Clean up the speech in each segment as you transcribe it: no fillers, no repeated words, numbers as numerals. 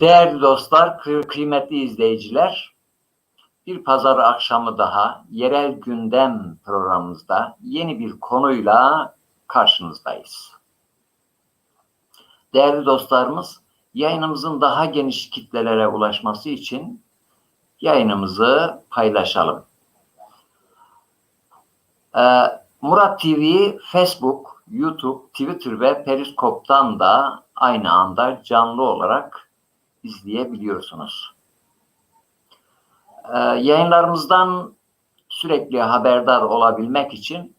Değerli dostlar, kıymetli izleyiciler, bir pazar akşamı daha yerel gündem programımızda yeni bir konuyla karşınızdayız. Değerli dostlarımız, yayınımızın daha geniş kitlelere ulaşması için yayınımızı paylaşalım. Murat TV, Facebook, YouTube, Twitter ve Periskop'tan da aynı anda canlı olarak izleyebiliyorsunuz. Yayınlarımızdan sürekli haberdar olabilmek için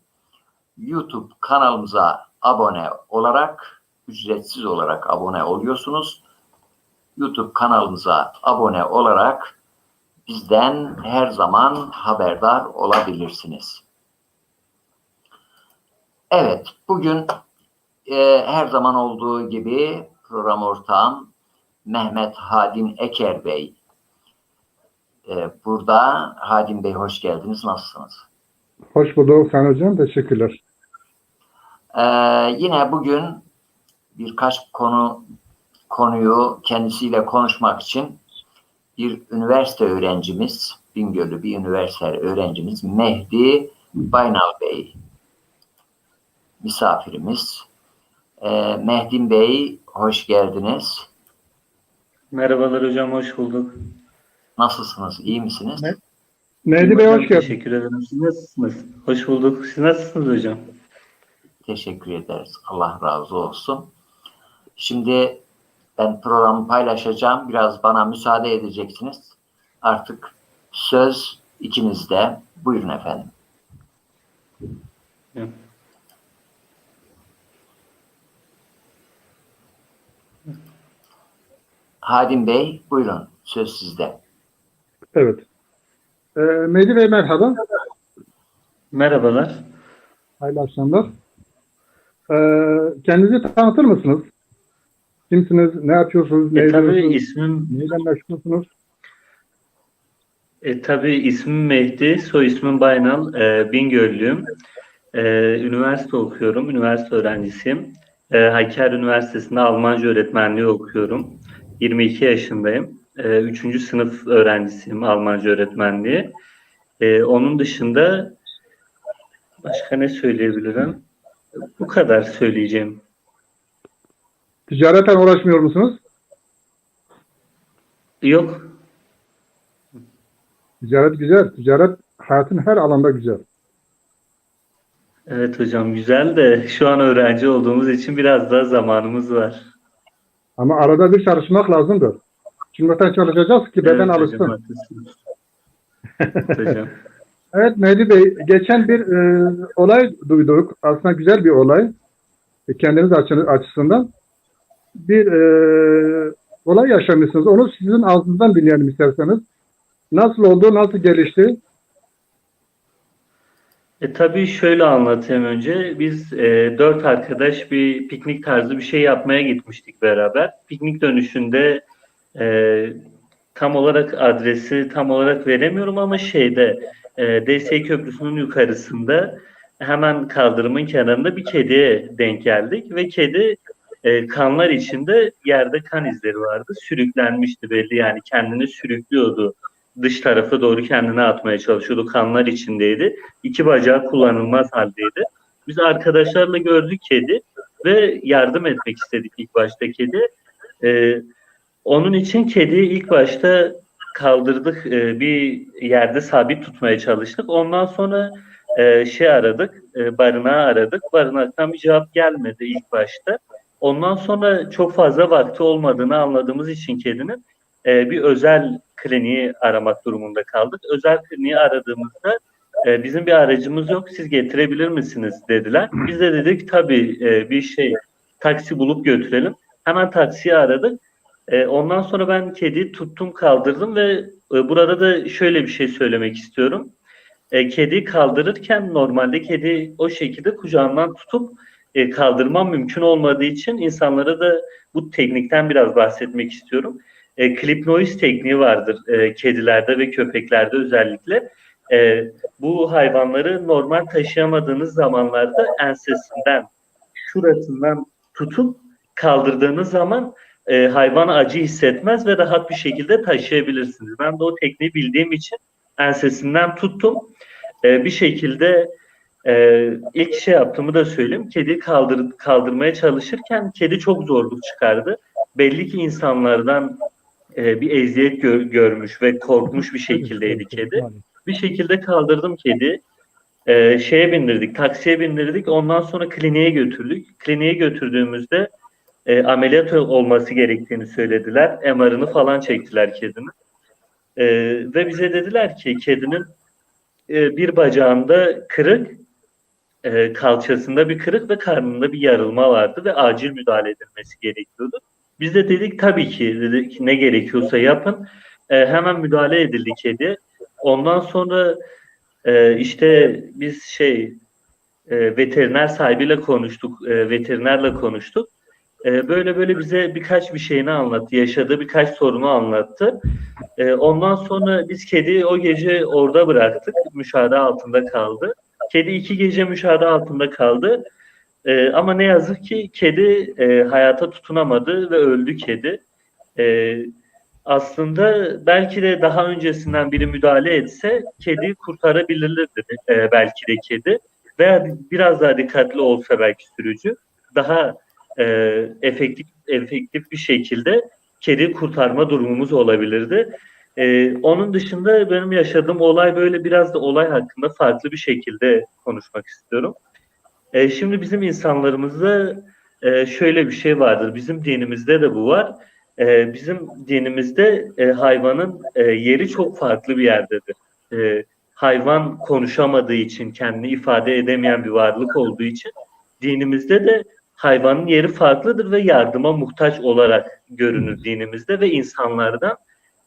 YouTube kanalımıza abone olarak, ücretsiz olarak abone oluyorsunuz. YouTube kanalımıza abone olarak bizden her zaman haberdar olabilirsiniz. Evet, bugün her zaman olduğu gibi program ortağım Mehmet Hadim Eker Bey burada. Hadim Bey hoş geldiniz. Nasılsınız? Hoş bulduk Sayın Hocam. Teşekkürler. Yine bugün birkaç konuyu kendisiyle konuşmak için bir üniversite öğrencimiz, Bingöl'lü bir üniversite öğrencimiz Mehdi Baynal Bey misafirimiz. Mehdi Bey hoş geldiniz. Merhabalar hocam, hoş bulduk. Nasılsınız? İyi misiniz? Mehdi Bey hoş geldiniz. Teşekkür ederim. Siz nasılsınız? Hoş bulduk. Siz nasılsınız hocam? Teşekkür ederiz. Allah razı olsun. Şimdi ben programı paylaşacağım. Biraz bana müsaade edeceksiniz. Artık söz ikinizde. Buyurun efendim. Evet. Hadim Bey, buyurun. Söz sizde. Evet. Mehdi Bey merhaba. Merhabalar. Hayırlı akşamlar. Kendinizi tanıtır mısınız? Kimsiniz? Ne yapıyorsunuz? Ne Tabii ediyorsunuz? ismim Neyden meşgulsünüz? tabii ismim Mehdi, soy ismim Baynal. Bingöllüyüm. Üniversite okuyorum. Üniversite öğrencisiyim. Hakkari Üniversitesi'nde Almanca öğretmenliği okuyorum. 22 yaşındayım. 3. sınıf öğrencisiyim Almanca öğretmenliği. Onun dışında başka ne söyleyebilirim? Bu kadar söyleyeceğim. Ticaretle uğraşmıyor musunuz? Yok. Ticaret güzel. Ticaret hayatın her alanda güzel. Evet hocam, güzel de şu an öğrenci olduğumuz için biraz daha zamanımız var. Ama arada bir çalışmak lazımdır. Şimdi çalışacağız ki beden Evet alışsın. hocam, haklısınız. Evet hocam. Evet Mehdi Bey, geçen bir olay duyduk. Aslında güzel bir olay. Kendiniz açısından. Bir olay yaşamışsınız. Onu sizin ağzınızdan dinleyelim isterseniz. Nasıl oldu, nasıl gelişti? Tabii şöyle anlatayım önce. Biz 4 arkadaş bir piknik tarzı bir şey yapmaya gitmiştik beraber. Piknik dönüşünde tam olarak adresi tam olarak veremiyorum ama DSİ Köprüsü'nün yukarısında hemen kaldırımın kenarında bir kediye denk geldik ve kedi kanlar içinde yerde kan izleri vardı. Sürüklenmişti belli, yani kendini sürüklüyordu. Dış tarafa doğru kendini atmaya çalışıyordu. Kanlar içindeydi. İki bacağı kullanılmaz haldeydi. Biz arkadaşlarla gördük kedi ve yardım etmek istedik ilk başta kedi. Onun için kediyi ilk başta kaldırdık, bir yerde sabit tutmaya çalıştık. Ondan sonra aradık, barınağı aradık. Barınaktan bir cevap gelmedi ilk başta. Ondan sonra çok fazla vakti olmadığını anladığımız için kedinin bir özel kliniği aramak durumunda kaldık. Özel kliniği aradığımızda bizim bir aracımız yok, siz getirebilir misiniz dediler. Biz de dedik tabii, taksi bulup götürelim. Hemen taksiyi aradık. Ondan sonra ben kediyi tuttum, kaldırdım ve burada da şöyle bir şey söylemek istiyorum. Kediyi kaldırırken normalde kedi o şekilde kucağından tutup kaldırmam mümkün olmadığı için insanlara da bu teknikten biraz bahsetmek istiyorum. Clip noise tekniği vardır kedilerde ve köpeklerde özellikle. Bu hayvanları normal taşıyamadığınız zamanlarda ensesinden, şurasından tutup kaldırdığınız zaman hayvan acı hissetmez ve rahat bir şekilde taşıyabilirsiniz. Ben de o tekniği bildiğim için ensesinden tuttum. Bir şekilde ilk yaptığımı da söyleyeyim. Kediyi kaldırmaya çalışırken kedi çok zorluk çıkardı. Belli ki insanlardan bir eziyet görmüş ve korkmuş bir şekildeydi kedi. Bir şekilde kaldırdım kedi. Bindirdik, taksiye bindirdik. Ondan sonra kliniğe götürdük. Kliniğe götürdüğümüzde ameliyat olması gerektiğini söylediler. MR'ını falan çektiler kedinin. Ve bize dediler ki kedinin bir bacağında kırık, kalçasında bir kırık ve karnında bir yarılma vardı ve acil müdahale edilmesi gerekiyordu. Biz de dedik tabii ki, dedik ne gerekiyorsa yapın. Hemen müdahale edildi kedi. Ondan sonra biz veteriner sahibiyle konuştuk, veterinerle konuştuk. Böyle bize birkaç bir şeyini anlattı, yaşadığı birkaç sorunu anlattı. Ondan sonra biz kediyi o gece orada bıraktık, müşahede altında kaldı. Kedi 2 gece müşahede altında kaldı. Ama ne yazık ki kedi hayata tutunamadı ve öldü kedi. Aslında belki de daha öncesinden biri müdahale etse kediyi kurtarabilirdi belki de kedi. Veya biraz daha dikkatli olsa belki sürücü daha efektif bir şekilde kedi kurtarma durumumuz olabilirdi. Onun dışında benim yaşadığım olay böyle, biraz da olay hakkında farklı bir şekilde konuşmak istiyorum. Şimdi bizim insanlarımızda şöyle bir şey vardır. Bizim dinimizde de bu var. Bizim dinimizde hayvanın yeri çok farklı bir yerdedir. Hayvan konuşamadığı için, kendini ifade edemeyen bir varlık olduğu için dinimizde de hayvanın yeri farklıdır ve yardıma muhtaç olarak görünür dinimizde ve insanlardan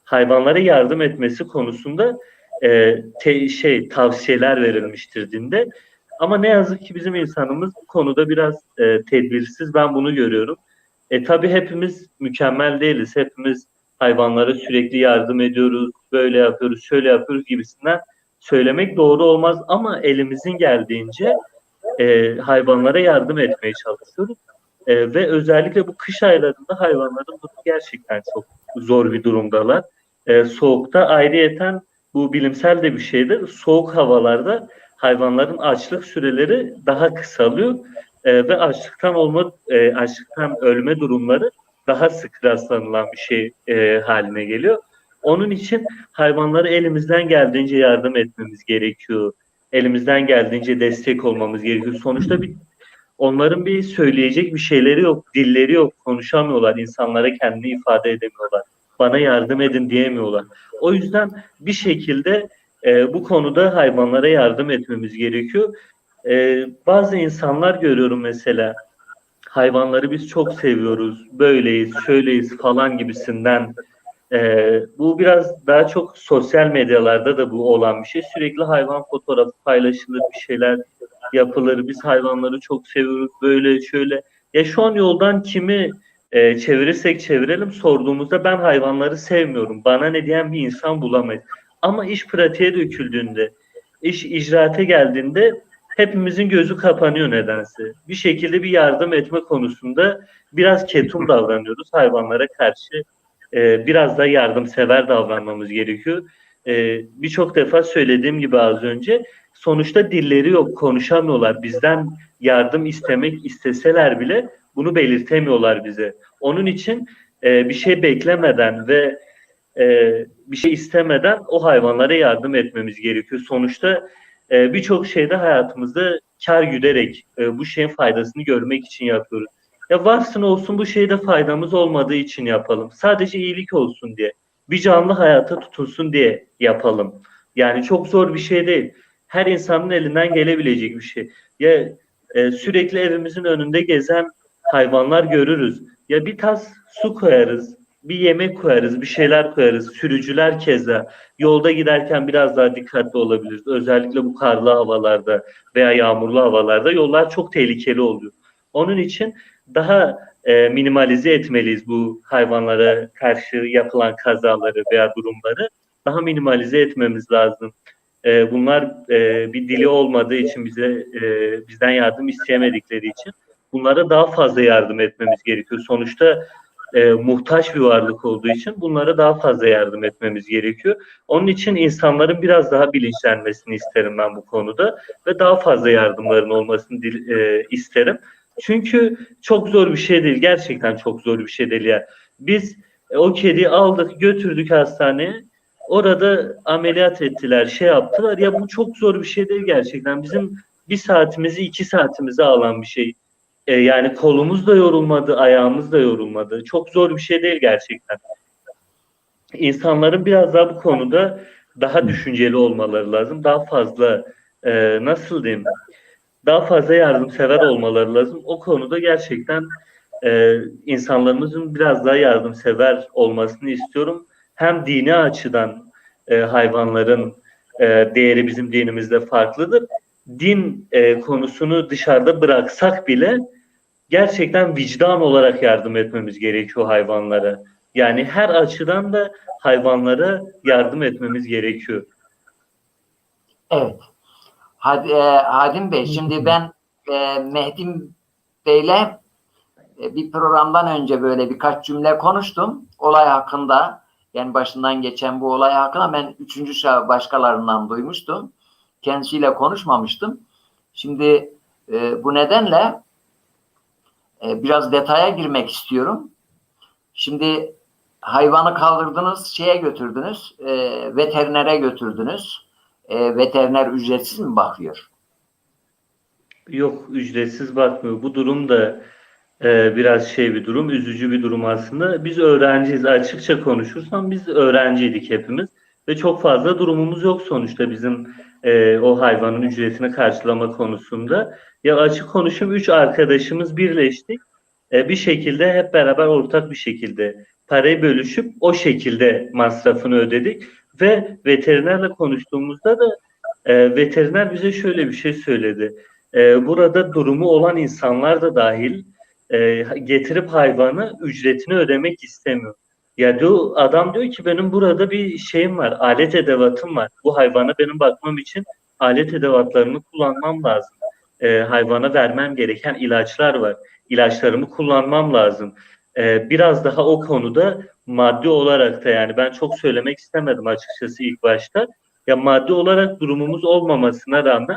hayvanlara yardım etmesi konusunda tavsiyeler verilmiştir dinde. Ama ne yazık ki bizim insanımız bu konuda biraz tedbirsiz. Ben bunu görüyorum. Tabii hepimiz mükemmel değiliz. Hepimiz hayvanlara sürekli yardım ediyoruz, böyle yapıyoruz, şöyle yapıyoruz gibisinden söylemek doğru olmaz. Ama elimizin geldiğince hayvanlara yardım etmeye çalışıyoruz. Ve özellikle bu kış aylarında hayvanların durumu gerçekten çok zor bir durumdalar. Soğukta ayrıyeten bu bilimsel de bir şeydir. Soğuk havalarda hayvanların açlık süreleri daha kısalıyor ve açlıktan ölme durumları daha sık rastlanılan bir şey haline geliyor. Onun için hayvanlara elimizden geldiğince yardım etmemiz gerekiyor. Elimizden geldiğince destek olmamız gerekiyor. Sonuçta onların bir söyleyecek bir şeyleri yok, dilleri yok, konuşamıyorlar, insanlara kendini ifade edemiyorlar. Bana yardım edin diyemiyorlar. O yüzden bir şekilde bu konuda hayvanlara yardım etmemiz gerekiyor. Bazı insanlar görüyorum mesela, hayvanları biz çok seviyoruz, böyleyiz, şöyleyiz falan gibisinden. Bu biraz daha çok sosyal medyalarda da bu olan bir şey. Sürekli hayvan fotoğrafı paylaşılır, bir şeyler yapılır. Biz hayvanları çok seviyoruz, böyle şöyle. Ya şu an yoldan kimi çevirirsek çevirelim sorduğumuzda ben hayvanları sevmiyorum, bana ne diyen bir insan bulamayız. Ama iş pratiğe döküldüğünde, iş icraate geldiğinde hepimizin gözü kapanıyor nedense. Bir şekilde bir yardım etme konusunda biraz ketum davranıyoruz hayvanlara karşı. Biraz da yardımsever davranmamız gerekiyor. Birçok defa söylediğim gibi az önce, sonuçta dilleri yok, konuşamıyorlar. Bizden yardım istemek isteseler bile bunu belirtemiyorlar bize. Onun için bir şey beklemeden ve bir şey istemeden o hayvanlara yardım etmemiz gerekiyor. Sonuçta birçok şeyde hayatımızda kar güderek bu şeyin faydasını görmek için yapıyoruz. Ya varsın olsun bu şeyde faydamız olmadığı için yapalım. Sadece iyilik olsun diye. Bir canlı hayata tutunsun diye yapalım. Yani çok zor bir şey değil. Her insanın elinden gelebilecek bir şey. Ya sürekli evimizin önünde gezen hayvanlar görürüz. Ya bir tas su koyarız, bir yemek koyarız, bir şeyler koyarız. Sürücüler keza yolda giderken biraz daha dikkatli olabiliriz. Özellikle bu karlı havalarda veya yağmurlu havalarda yollar çok tehlikeli oluyor. Onun için daha minimalize etmeliyiz bu hayvanlara karşı yapılan kazaları veya durumları. Daha minimalize etmemiz lazım. Bunlar bir dili olmadığı için bizden yardım isteyemedikleri için bunlara daha fazla yardım etmemiz gerekiyor. Sonuçta muhtaç bir varlık olduğu için bunlara daha fazla yardım etmemiz gerekiyor. Onun için insanların biraz daha bilinçlenmesini isterim ben bu konuda ve daha fazla yardımların olmasını isterim. Çünkü çok zor bir şey değil. Gerçekten çok zor bir şey değil ya. Biz o kediyi aldık, götürdük hastaneye. Orada ameliyat ettiler, şey yaptılar. Ya bu çok zor bir şey değil gerçekten. Bizim 1 saatimizi, 2 saatimizi alan bir şey. Yani kolumuz da yorulmadı, ayağımız da yorulmadı. Çok zor bir şey değil gerçekten. İnsanların biraz daha bu konuda daha düşünceli olmaları lazım. Daha fazla nasıl diyeyim? Daha fazla yardımsever olmaları lazım. O konuda gerçekten insanlarımızın biraz daha yardımsever olmasını istiyorum. Hem dini açıdan hayvanların değeri bizim dinimizde farklıdır. Din konusunu dışarıda bıraksak bile gerçekten vicdan olarak yardım etmemiz gerekiyor hayvanlara. Yani her açıdan da hayvanlara yardım etmemiz gerekiyor. Evet. Hadim Bey, şimdi ben Mehdi Bey'le bir programdan önce böyle birkaç cümle konuştum. Olay hakkında, yani başından geçen bu olay hakkında ben üçüncü şahıs başkalarından duymuştum. Kendisiyle konuşmamıştım. Şimdi bu nedenle biraz detaya girmek istiyorum. Şimdi hayvanı kaldırdınız, şeye götürdünüz, veterinere götürdünüz. Veteriner ücretsiz mi bakıyor? Yok, ücretsiz bakmıyor. Bu durum da biraz şey bir durum, üzücü bir durum aslında. Biz öğrenciyiz. Açıkça konuşursam biz öğrenciydik hepimiz. Ve çok fazla durumumuz yok sonuçta bizim o hayvanın ücretini karşılama konusunda. Ya açık konuşayım, 3 arkadaşımız birleştik. Bir şekilde hep beraber ortak bir şekilde parayı bölüşüp o şekilde masrafını ödedik. Ve veterinerle konuştuğumuzda da veteriner bize şöyle bir şey söyledi. Burada durumu olan insanlar da dahil getirip hayvanı ücretini ödemek istemiyor. Ya diyor, adam diyor ki benim burada bir şeyim var, alet edevatım var. Bu hayvana benim bakmam için alet edevatlarını kullanmam lazım. Hayvana vermem gereken ilaçlar var. İlaçlarımı kullanmam lazım. Biraz daha o konuda maddi olarak da, yani ben çok söylemek istemedim açıkçası ilk başta. Ya maddi olarak durumumuz olmamasına rağmen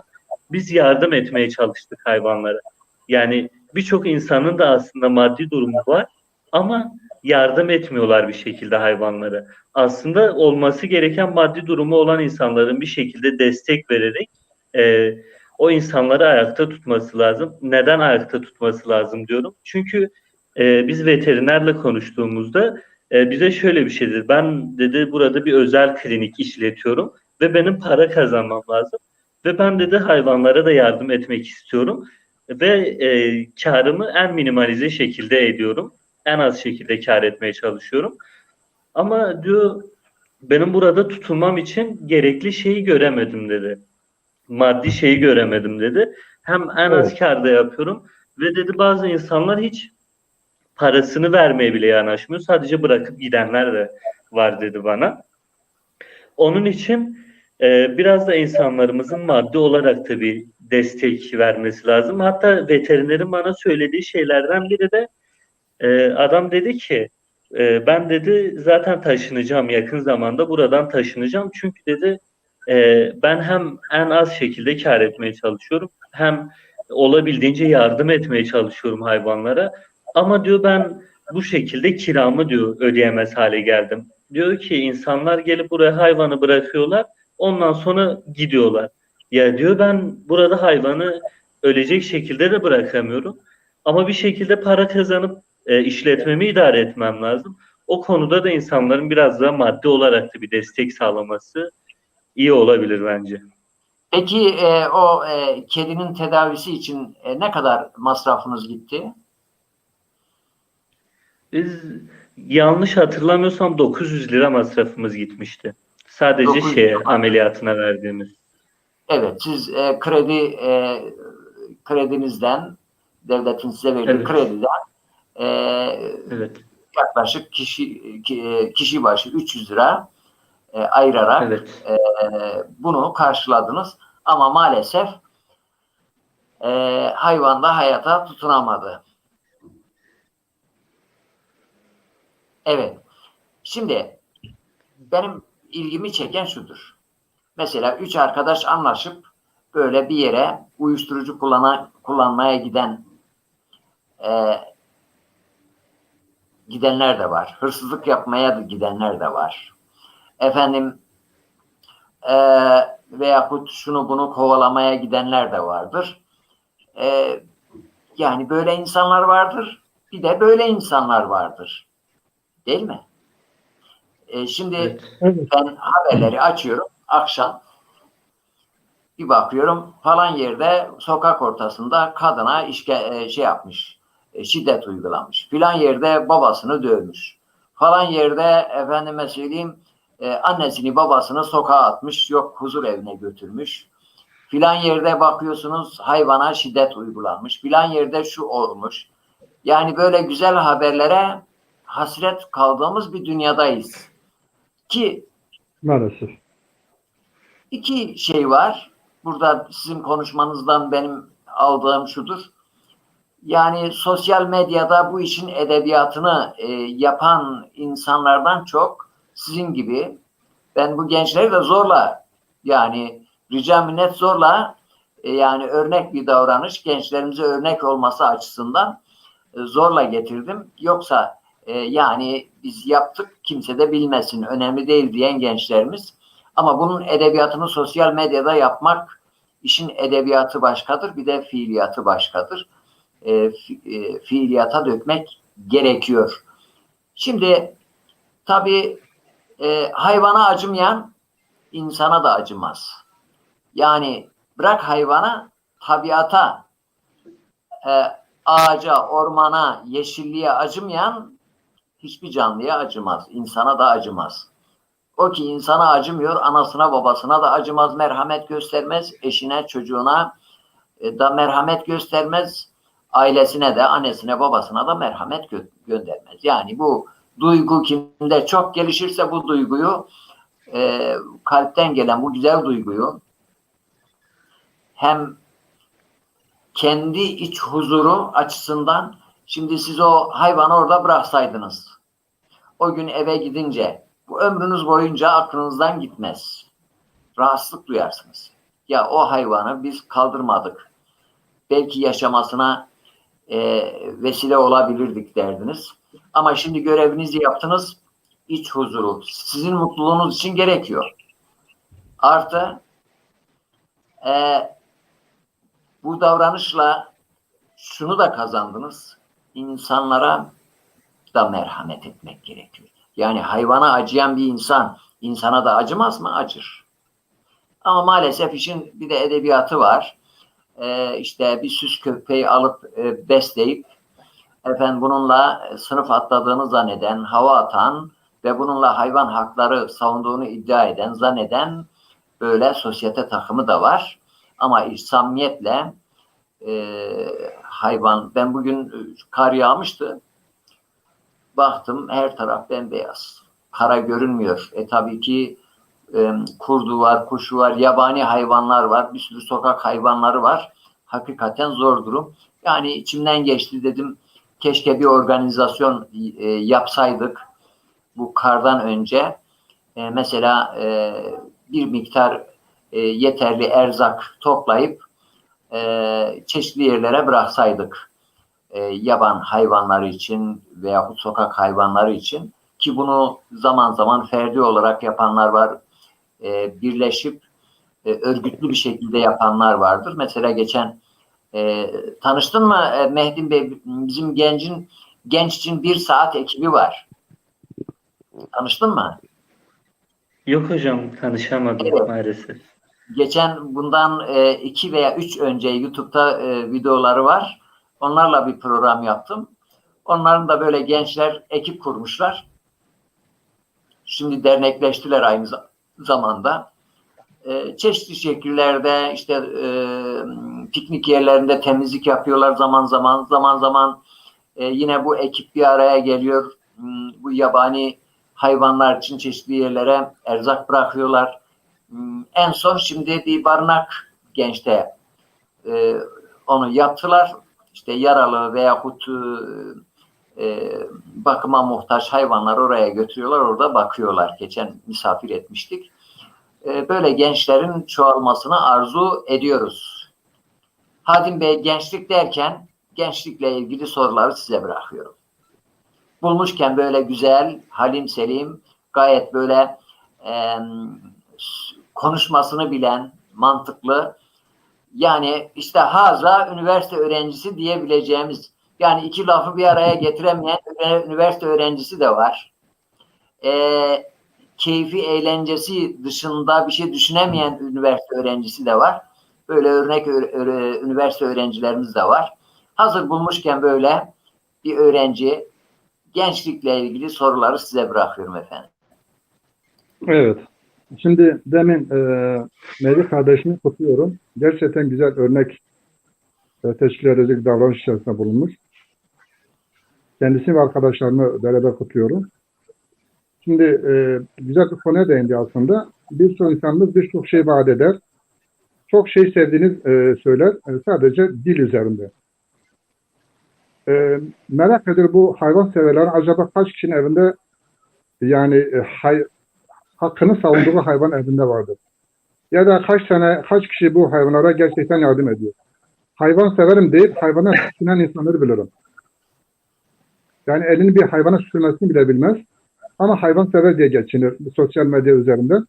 biz yardım etmeye çalıştık hayvanlara. Yani birçok insanın da aslında maddi durumu var ama yardım etmiyorlar bir şekilde hayvanlara. Aslında olması gereken maddi durumu olan insanların bir şekilde destek vererek o insanları ayakta tutması lazım. Neden ayakta tutması lazım diyorum. Çünkü biz veterinerle konuştuğumuzda bize şöyle bir şey dedi. Ben dedi burada bir özel klinik işletiyorum ve benim para kazanmam lazım. Ve ben dedi hayvanlara da yardım etmek istiyorum. Ve karımı en minimalize şekilde ediyorum. En az şekilde kar etmeye çalışıyorum. Ama diyor benim burada tutulmam için gerekli şeyi göremedim dedi. Maddi şeyi göremedim dedi. Hem en az karda yapıyorum ve dedi bazı insanlar hiç parasını vermeye bile yanaşmıyor. Sadece bırakıp gidenler de var dedi bana. Onun için biraz da insanlarımızın maddi olarak tabii destek vermesi lazım. Hatta veterinerin bana söylediği şeylerden biri de adam dedi ki ben dedi zaten taşınacağım, yakın zamanda buradan taşınacağım. Çünkü dedi ben hem en az şekilde kar etmeye çalışıyorum, hem olabildiğince yardım etmeye çalışıyorum hayvanlara. Ama diyor ben bu şekilde kiramı diyor ödeyemez hale geldim. Diyor ki insanlar gelip buraya hayvanı bırakıyorlar, ondan sonra gidiyorlar. Ya diyor ben burada hayvanı ölecek şekilde de bırakamıyorum. Ama bir şekilde para kazanıp işletmemi idare etmem lazım. O konuda da insanların biraz daha maddi olarak da bir destek sağlaması iyi olabilir bence. Peki o kedinin tedavisi için ne kadar masrafınız gitti? Biz yanlış hatırlamıyorsam 900 lira masrafımız gitmişti. Sadece 900. ameliyatına verdiğimiz. Evet, siz kredinizden, devletin size verdiği Evet. krediden Evet. yaklaşık kişi başı 300 lira ayırarak Evet. bunu karşıladınız. Ama maalesef hayvan da hayata tutunamadı. Evet. Şimdi benim ilgimi çeken şudur. Mesela 3 arkadaş anlaşıp böyle bir yere uyuşturucu kullanmaya gidenler de var. Hırsızlık yapmaya da gidenler de var. Efendim veyahut şunu bunu kovalamaya gidenler de vardır. Yani böyle insanlar vardır. Bir de böyle insanlar vardır. Değil mi? Şimdi Evet. ben haberleri açıyorum. Akşam bir bakıyorum falan yerde sokak ortasında kadına şey yapmış. Şiddet uygulamış. Filan yerde babasını dövmüş. Falan yerde efendime söyleyeyim annesini babasını sokağa atmış. Yok huzur evine götürmüş. Filan yerde bakıyorsunuz hayvana şiddet uygulanmış. Filan yerde şu olmuş. Yani böyle güzel haberlere hasret kaldığımız bir dünyadayız. Ki Maalesef. iki şey var. Burada sizin konuşmanızdan benim aldığım şudur. Yani sosyal medyada bu işin edebiyatını yapan insanlardan çok sizin gibi ben bu gençleri de zorla yani rica minnet zorla yani örnek bir davranış gençlerimize örnek olması açısından zorla getirdim. Yoksa yani biz yaptık kimse de bilmesin önemli değil diyen gençlerimiz. Ama bunun edebiyatını sosyal medyada yapmak işin edebiyatı başkadır bir de fiiliyatı başkadır. Fiiliyata dökmek gerekiyor. Şimdi tabii hayvana acımayan insana da acımaz. Yani bırak hayvana tabiata ağaca, ormana, yeşilliğe acımayan hiçbir canlıya acımaz. İnsana da acımaz. O ki insana acımıyor, anasına babasına da acımaz, merhamet göstermez, eşine, çocuğuna da merhamet göstermez, ailesine de, annesine, babasına da merhamet göndermez. Yani bu duygu kimde çok gelişirse bu duyguyu, kalpten gelen bu güzel duyguyu hem kendi iç huzuru açısından şimdi siz o hayvanı orada bıraksaydınız o gün eve gidince bu ömrünüz boyunca aklınızdan gitmez. Rahatsızlık duyarsınız. Ya o hayvanı biz kaldırmadık. Belki yaşamasına vesile olabilirdik derdiniz. Ama şimdi görevinizi yaptınız. İç huzuru sizin mutluluğunuz için gerekiyor. Artı bu davranışla şunu da kazandınız. İnsanlara da merhamet etmek gerekiyor. Yani hayvana acıyan bir insan insana da acımaz mı? Acır. Ama maalesef işin bir de edebiyatı var. İşte bir süs köpeği alıp besleyip efendim bununla sınıf atladığını zanneden, hava atan ve bununla hayvan hakları savunduğunu iddia eden, zanneden böyle sosyete takımı da var. Ama samimiyetle hayvan, ben bugün kar yağmıştı. Baktım her taraf bembeyaz. Kara görünmüyor. Tabii ki kurdu var, kuşu var, yabani hayvanlar var, bir sürü sokak hayvanları var. Hakikaten zor durum. Yani içimden geçti, dedim keşke bir organizasyon yapsaydık bu kardan önce. Mesela bir miktar yeterli erzak toplayıp çeşitli yerlere bıraksaydık. Yaban hayvanları için veyahut sokak hayvanları için, ki bunu zaman zaman ferdi olarak yapanlar var. Birleşip örgütlü bir şekilde yapanlar vardır. Mesela geçen tanıştın mı Mehdi Bey? Bizim genç için bir saat ekibi var. Tanıştın mı? Yok hocam, tanışamadım Evet. maalesef. Geçen bundan 2 veya 3 önce YouTube'da videoları var. Onlarla bir program yaptım. Onların da böyle gençler ekip kurmuşlar. Şimdi dernekleştiler aynı zamanda. Çeşitli şekillerde işte piknik yerlerinde temizlik yapıyorlar zaman zaman. Yine bu ekip bir araya geliyor. Bu yabani hayvanlar için çeşitli yerlere erzak bırakıyorlar. En son şimdi bir barınak gençte onu yaptılar. İşte yaralı veyahut bakıma muhtaç hayvanlar oraya götürüyorlar, orada bakıyorlar. Geçen misafir etmiştik. Böyle gençlerin çoğalmasını arzu ediyoruz. Hadim Bey, gençlik derken gençlikle ilgili soruları size bırakıyorum. Bulmuşken böyle güzel, halim selim, gayet böyle konuşmasını bilen, mantıklı, yani işte haza üniversite öğrencisi diyebileceğimiz, yani iki lafı bir araya getiremeyen üniversite öğrencisi de var. Keyfi, eğlencesi dışında bir şey düşünemeyen üniversite öğrencisi de var. Böyle örnek üniversite öğrencilerimiz de var. Hazır bulmuşken böyle bir öğrenci, gençlikle ilgili soruları size bırakıyorum efendim. Evet. Şimdi demin Melih kardeşimi kutluyorum. Gerçekten güzel örnek teşkil edecek davranış içerisinde bulunmuş. Kendisi ve arkadaşlarımı beraber kutluyorum. Şimdi güzel bir konuya değindi aslında. Birçok insanımız birçok şey vaat eder. Çok şey sevdiğini söyler. Sadece dil üzerinde. Merak ediyorum, bu hayvan severler acaba kaç kişinin evinde yani hakkını savunduğu hayvan evinde vardır? Ya da kaç kişi bu hayvanlara gerçekten yardım ediyor? Hayvan severim deyip hayvana süren insanları bilirim. Yani elini bir hayvana sürmesini bile bilmez. Ama hayvan sever diye geçinir sosyal medya üzerinden.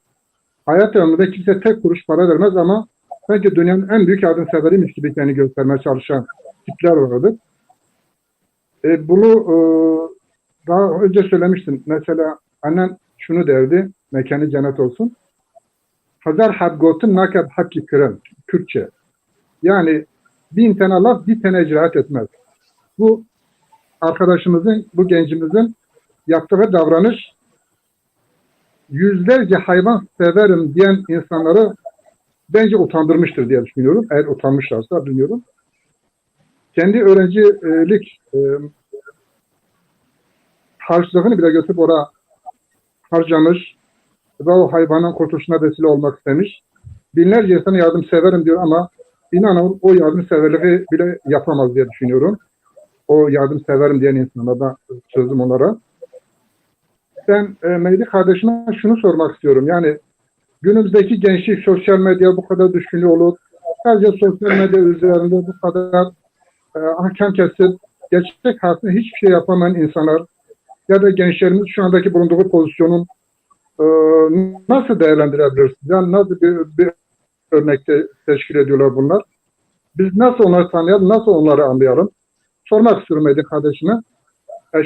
Hayat ömründe kimse tek kuruş para vermez ama belki dünyanın en büyük yardımseveriymiş gibi kendini göstermeye çalışan tipler vardır. Bunu daha önce söylemiştim. Mesela annem şunu derdi, mekanı cennet olsun. Hazar habgotun nakab hakki kırın, Kürtçe. Yani 1000 tane laf 1 tane icraat etmez. Bu arkadaşımızın, bu gencimizin yaptığı davranış yüzlerce hayvan severim diyen insanları bence utandırmıştır diye düşünüyorum. Eğer utanmışlarsa bilmiyorum. Kendi öğrencilik harçlığını bile götürüp oraya harcamış ve o hayvanın kurtuluşuna vesile olmak istemiş. Binlerce insana yardım severim diyor ama inanın o yardımseverliği bile yapamaz diye düşünüyorum. O yardım severim diyen insanlara sözüm onlara. Ben Mehdi kardeşime şunu sormak istiyorum. Yani günümüzdeki gençlik sosyal medya bu kadar düşkünlü olur. Sadece sosyal medya üzerinde bu kadar hakem kesip gerçek hayatında hiçbir şey yapamayan insanlar ya da gençlerimiz şu andaki bulunduğu pozisyonun nasıl değerlendirebilirsiniz? Yani nasıl bir örnekte teşkil ediyorlar bunlar? Biz nasıl onları tanıyalım, nasıl onları anlayalım? Sormak istiyorum Mehdi kardeşime.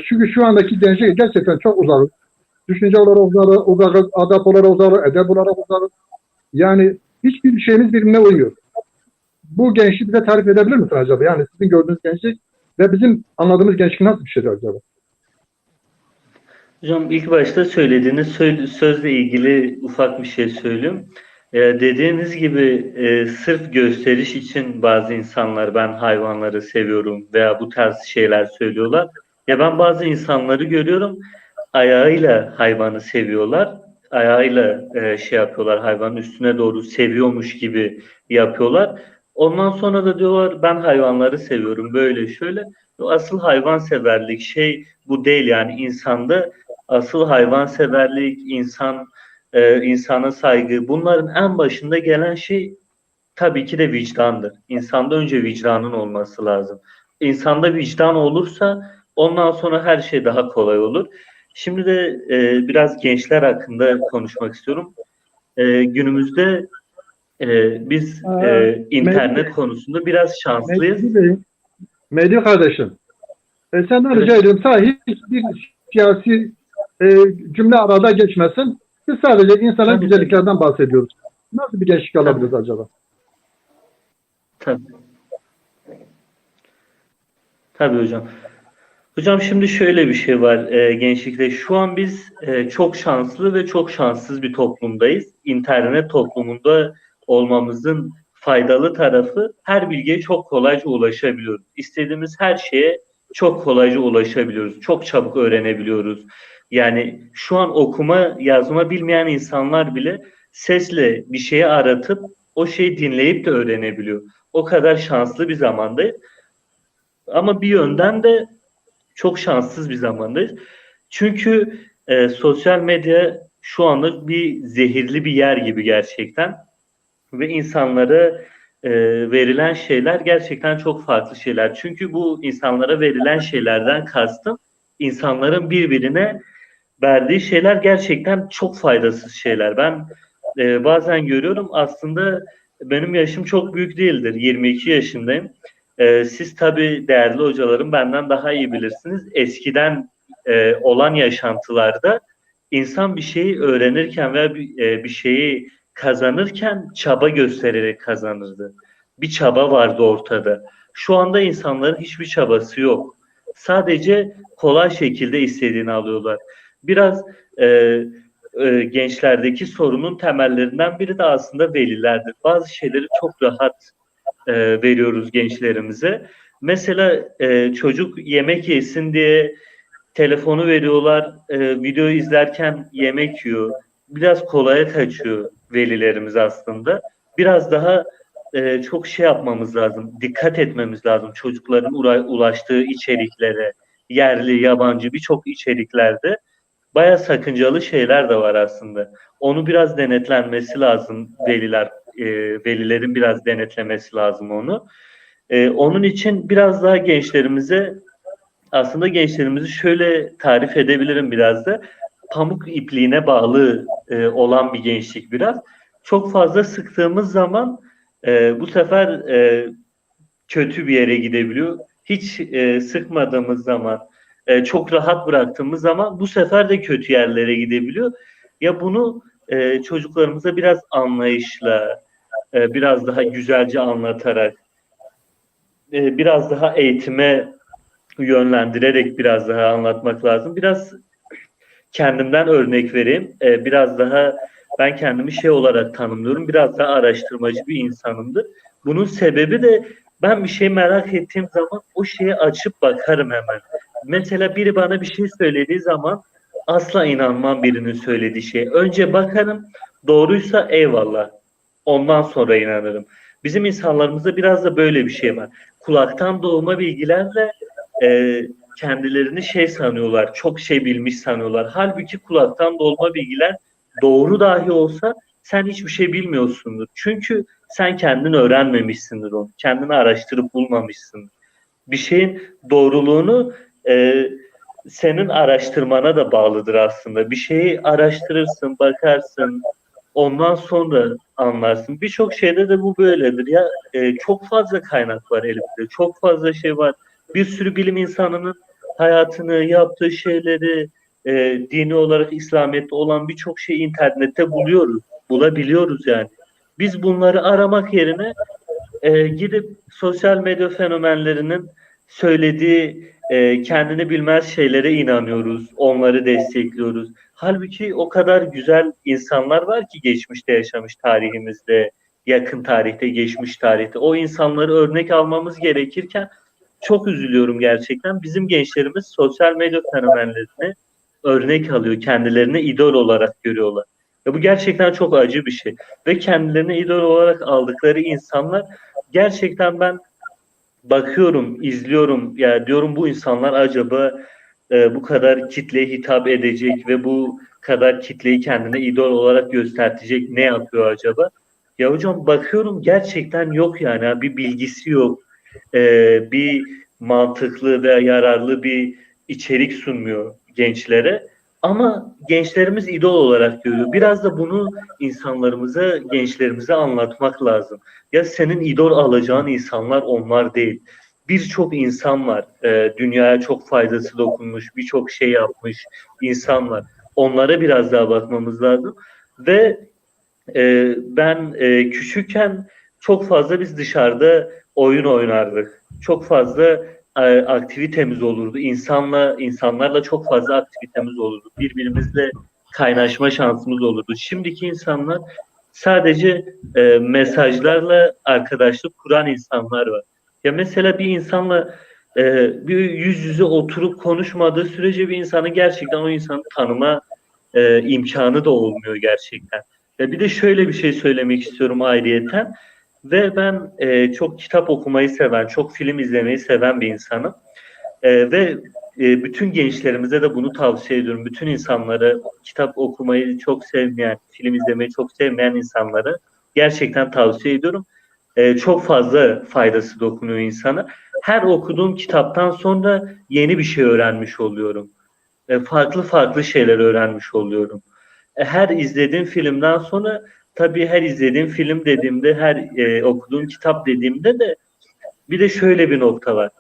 Çünkü şu andaki gençlik gerçekten çok uzak. Düşünce olarak uzak, adap olarak uzak, edep olarak uzak. Yani hiçbir şeyimiz birbirine uymuyor. Bu gençliği bize tarif edebilir misin acaba? Yani sizin gördüğünüz gençlik ve bizim anladığımız gençlik nasıl bir şeydir acaba? Hocam, ilk başta söylediğiniz sözle ilgili ufak bir şey söyleyeyim. Dediğiniz gibi sırf gösteriş için bazı insanlar ben hayvanları seviyorum veya bu tarz şeyler söylüyorlar. Ya ben bazı insanları görüyorum, ayağıyla hayvanı seviyorlar ayağıyla şey yapıyorlar, hayvanın üstüne doğru seviyormuş gibi yapıyorlar. Ondan sonra da diyorlar ben hayvanları seviyorum böyle şöyle. Asıl hayvanseverlik şey bu değil yani insanda asıl hayvanseverlik, insana saygı bunların en başında gelen şey tabii ki de vicdandır. İnsanda önce vicdanın olması lazım. İnsanda vicdan olursa ondan sonra her şey daha kolay olur. Şimdi de biraz gençler hakkında konuşmak istiyorum. Günümüzde biz Mehdi Bey, internet konusunda biraz şanslıyız. Mehdi Bey, Mehdi kardeşim. Senden rica Evet, ediyorum. Sadece hiçbir siyasi cümle arada geçmesin. Biz sadece insanın tabii tabii. güzelliklerden bahsediyoruz. Nasıl bir gençlik Tabii, alabiliriz acaba? tabii. Tabii hocam. Hocam şimdi şöyle bir şey var gençlikte. Şu an biz çok şanslı ve çok şanssız bir toplumdayız. İnternet toplumunda olmamızın faydalı tarafı her bilgiye çok kolayca ulaşabiliyoruz. İstediğimiz her şeye çok kolayca ulaşabiliyoruz. Çok çabuk öğrenebiliyoruz. Yani şu an okuma, yazma bilmeyen insanlar bile sesle bir şeyi aratıp o şeyi dinleyip de öğrenebiliyor. O kadar şanslı bir zamandayız. Ama bir yönden de çok şanssız bir zamandayız. Çünkü sosyal medya şu anda bir zehirli bir yer gibi gerçekten ve insanlara verilen şeyler gerçekten çok farklı şeyler. Çünkü bu insanlara verilen şeylerden kastım insanların birbirine verdiği şeyler gerçekten çok faydasız şeyler. Ben bazen görüyorum aslında benim yaşım çok büyük değildir. 22 yaşındayım. Siz tabii değerli hocalarım benden daha iyi bilirsiniz. Eskiden olan yaşantılarda insan bir şeyi öğrenirken veya bir şeyi kazanırken çaba göstererek kazanırdı. Bir çaba vardı ortada. Şu anda insanların hiçbir çabası yok. Sadece kolay şekilde istediğini alıyorlar. Biraz e, gençlerdeki sorunun temellerinden biri de aslında velilerdir. Bazı şeyleri çok rahat veriyoruz gençlerimize. Mesela çocuk yemek yesin diye telefonu veriyorlar, videoyu izlerken yemek yiyor. Biraz kolaya kaçıyor velilerimiz aslında. Biraz daha çok şey yapmamız lazım, dikkat etmemiz lazım çocukların ulaştığı içeriklere, yerli, yabancı birçok içeriklerde baya sakıncalı şeyler de var aslında. Onu biraz denetlenmesi lazım velilerin biraz denetlemesi lazım onu. Onun için biraz daha gençlerimizi şöyle tarif edebilirim biraz da. Pamuk ipliğine bağlı olan bir gençlik biraz. Çok fazla sıktığımız zaman bu sefer kötü bir yere gidebiliyor. Hiç sıkmadığımız zaman, çok rahat bıraktığımız zaman bu sefer de kötü yerlere gidebiliyor. Ya bunu çocuklarımıza biraz anlayışla, biraz daha güzelce anlatarak, biraz daha eğitime yönlendirerek biraz daha anlatmak lazım. Biraz kendimden örnek vereyim. Biraz daha ben kendimi şey olarak tanımlıyorum. Biraz daha araştırmacı bir insanımdır. Bunun sebebi de ben bir şey merak ettiğim zaman o şeye açıp bakarım hemen. Mesela biri bana bir şey söylediği zaman asla inanmam birinin söylediği şeye. Önce bakarım, doğruysa eyvallah. Ondan sonra inanırım. Bizim insanlarımızda biraz da böyle bir şey var. Kulaktan doğma bilgilerle e, kendilerini şey sanıyorlar, çok şey bilmiş sanıyorlar. Halbuki kulaktan dolma bilgiler doğru dahi olsa sen hiçbir şey bilmiyorsundur. Çünkü sen kendin öğrenmemişsindir onu. Kendini araştırıp bulmamışsındır. Bir şeyin doğruluğunu senin araştırmana da bağlıdır aslında. Bir şeyi araştırırsın, bakarsın, ondan sonra anlarsın. Birçok şeyde de bu böyledir. Ya çok fazla kaynak var elimizde, çok fazla şey var. Bir sürü bilim insanının hayatını, yaptığı şeyleri, dini olarak İslamiyet'te olan birçok şeyi internette buluyoruz, bulabiliyoruz yani. Biz bunları aramak yerine gidip sosyal medya fenomenlerinin söylediği kendini bilmez şeylere inanıyoruz, onları destekliyoruz. Halbuki o kadar güzel insanlar var ki geçmişte yaşamış tarihimizde, yakın tarihte, geçmiş tarihte. O insanları örnek almamız gerekirken çok üzülüyorum gerçekten. Bizim gençlerimiz sosyal medya fenomenlerini örnek alıyor, kendilerini idol olarak görüyorlar. Ve bu gerçekten çok acı bir şey. Ve kendilerine idol olarak aldıkları insanlar gerçekten ben bakıyorum, izliyorum ya diyorum bu insanlar acaba bu kadar kitleye hitap edecek ve bu kadar kitleyi kendine idol olarak göstertecek ne yapıyor acaba? Ya hocam bakıyorum gerçekten yok yani bir bilgisi yok. Bir mantıklı ve yararlı bir içerik sunmuyor gençlere. Ama gençlerimiz idol olarak görüyor. Biraz da bunu insanlarımıza, gençlerimize anlatmak lazım. Ya senin idol alacağın insanlar onlar değil. Birçok insan var. Dünyaya çok faydası dokunmuş, birçok şey yapmış insan var. Onlara biraz daha bakmamız lazım. Ve ben küçükken çok fazla biz dışarıda oyun oynardık. Çok fazla aktivitemiz olurdu. İnsanlarla çok fazla aktivitemiz olurdu. Birbirimizle kaynaşma şansımız olurdu. Şimdiki insanlar sadece mesajlarla arkadaşlık kuran insanlar var. Ya mesela bir insanla bir yüz yüze oturup konuşmadığı sürece bir insanı gerçekten o insanı tanıma imkanı da olmuyor gerçekten. Bir de şöyle bir şey söylemek istiyorum ayrıyeten. Ve ben çok kitap okumayı seven, çok film izlemeyi seven bir insanım. Ve bütün gençlerimize de bunu tavsiye ediyorum. Bütün insanlara kitap okumayı çok sevmeyen, film izlemeyi çok sevmeyen insanlara gerçekten tavsiye ediyorum. Çok fazla faydası dokunuyor insana. Her okuduğum kitaptan sonra yeni bir şey öğrenmiş oluyorum. Farklı farklı şeyler öğrenmiş oluyorum. Her izlediğim filmden sonra tabii her izlediğim film dediğimde, her okuduğum kitap dediğimde de bir de şöyle bir nokta var.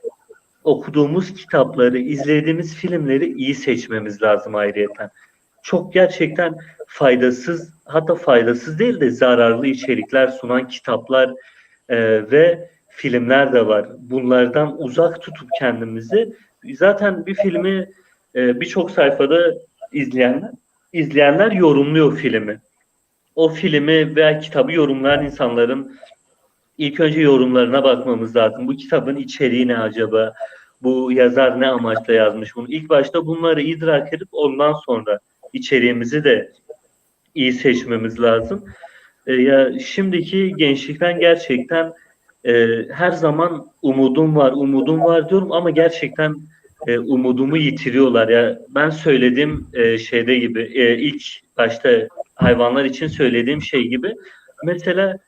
Okuduğumuz kitapları, izlediğimiz filmleri iyi seçmemiz lazım ayrıyeten. Çok gerçekten faydasız, hatta faydasız değil de zararlı içerikler sunan kitaplar ve filmler de var. Bunlardan uzak tutup kendimizi, zaten bir filmi birçok sayfada izleyenler izleyenler yorumluyor filmi. O filmi veya kitabı yorumlayan insanların ilk önce yorumlarına bakmamız lazım. Bu kitabın içeriği ne acaba? Bu yazar ne amaçla yazmış bunu? İlk başta bunları idrak edip ondan sonra içeriğimizi de iyi seçmemiz lazım. Ya şimdiki gençlikten gerçekten her zaman umudum var, umudum var diyorum ama gerçekten umudumu yitiriyorlar. Ya ben söylediğim şeyde gibi ilk başta hayvanlar için söylediğim şey gibi mesela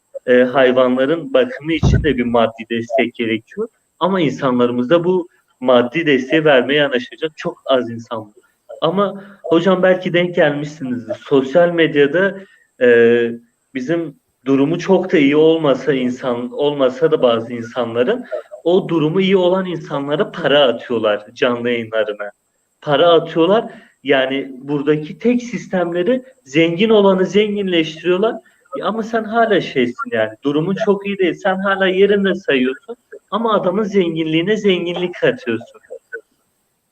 hayvanların bakımı için de bir maddi destek gerekiyor. Ama insanlarımızda bu maddi desteği vermeye yanaşacak çok az insan var. Ama hocam belki denk gelmişsinizdir. Sosyal medyada e, bizim durumu çok da iyi olmasa da bazı insanların o durumu iyi olan insanlara para atıyorlar canlı yayınlarına. Para atıyorlar. Yani buradaki tek sistemleri zengin olanı zenginleştiriyorlar. Ama sen hala şeysin yani durumun çok iyi değil. Sen hala yerinde sayıyorsun ama adamın zenginliğine zenginlik katıyorsun.